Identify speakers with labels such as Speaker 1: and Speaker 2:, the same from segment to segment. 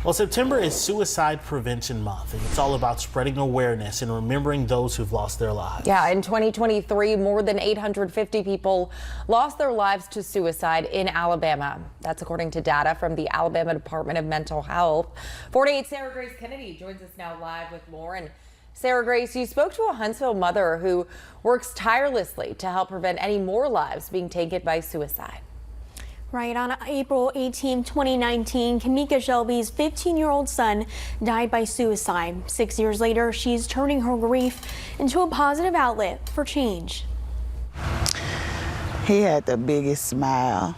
Speaker 1: Well, September is Suicide Prevention Month, and it's all about spreading awareness and remembering those who've lost their lives.
Speaker 2: Yeah, in 2023, more than 850 people lost their lives to suicide in Alabama. That's according to data from the Alabama Department of Mental Health. 48 Sarah Grace Kennedy joins us now live with more. And Sarah Grace, you spoke to a Huntsville mother who works tirelessly to help prevent any more lives being taken by suicide.
Speaker 3: Right, on April 18, 2019, Kamika Shelby's 15-year-old son died by suicide. 6 years later, she's turning her grief into a positive outlet for change.
Speaker 4: He had the biggest smile.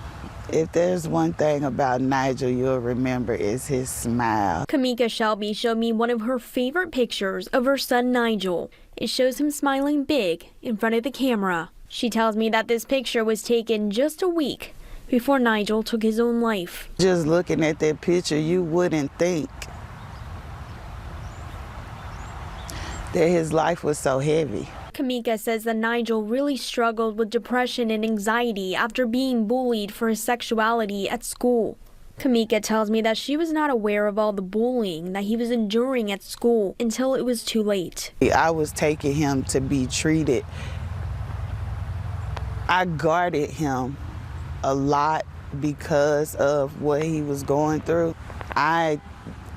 Speaker 4: If there's one thing about Nigel you'll remember is his smile.
Speaker 3: Kamika Shelby showed me one of her favorite pictures of her son Nigel. It shows him smiling big in front of the camera. She tells me that this picture was taken just a week before Nigel took his own life.
Speaker 4: Just looking at that picture, you wouldn't think that his life was so heavy.
Speaker 3: Kamika says that Nigel really struggled with depression and anxiety after being bullied for his sexuality at school. Kamika tells me that she was not aware of all the bullying that he was enduring at school until it was too late.
Speaker 4: I was taking him to be treated. I guarded him a lot because of what he was going through. I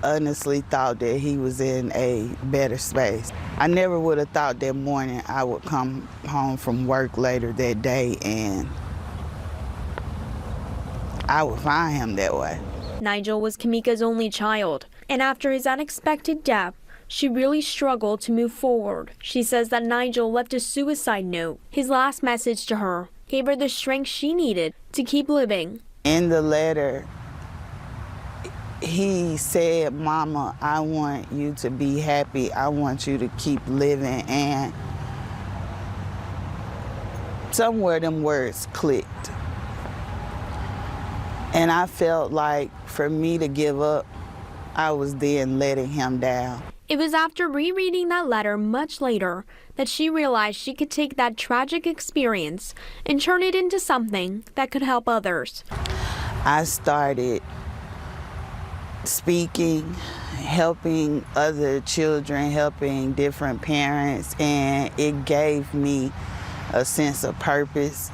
Speaker 4: honestly thought that he was in a better space. I never would have thought that morning I would come home from work later that day and I would find him that way.
Speaker 3: Nigel was Kamika's only child, and after his unexpected death, she really struggled to move forward. She says that Nigel left a suicide note. His last message to her gave her the strength she needed to keep living.
Speaker 4: In the letter, he said, "Mama, I want you to be happy. I want you to keep living." And somewhere them words clicked. And I felt like for me to give up, I was then letting him down.
Speaker 3: It was after rereading that letter much later that she realized she could take that tragic experience and turn it into something that could help others.
Speaker 4: I started speaking, helping other children, helping different parents, and it gave me a sense of purpose.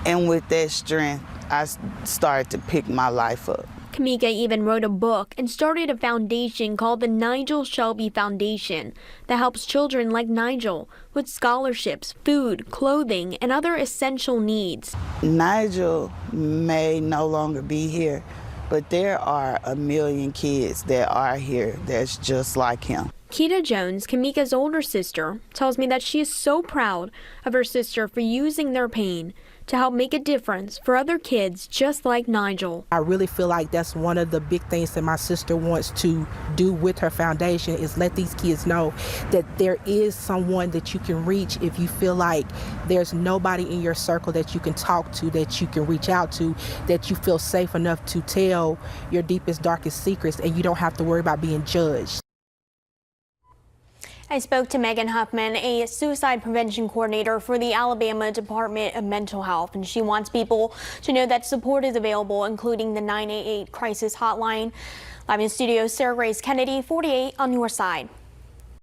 Speaker 4: And with that strength, I started to pick my life up.
Speaker 3: Kamika even wrote a book and started a foundation called the Nigel Shelby Foundation that helps children like Nigel with scholarships, food, clothing, and other essential needs.
Speaker 4: Nigel may no longer be here, but there are a million kids that are here that's just like him.
Speaker 3: Keita Jones, Kamika's older sister, tells me that she is so proud of her sister for using their pain to help make a difference for other kids just like Nigel.
Speaker 5: I really feel like that's one of the big things that my sister wants to do with her foundation is let these kids know that there is someone that you can reach if you feel like there's nobody in your circle that you can talk to, that you can reach out to, that you feel safe enough to tell your deepest, darkest secrets, and you don't have to worry about being judged.
Speaker 3: I spoke to Megan Huffman, a suicide prevention coordinator for the Alabama Department of Mental Health, and she wants people to know that support is available, including the 988 crisis hotline. Live in studio, Sarah Grace Kennedy, 48 on your side.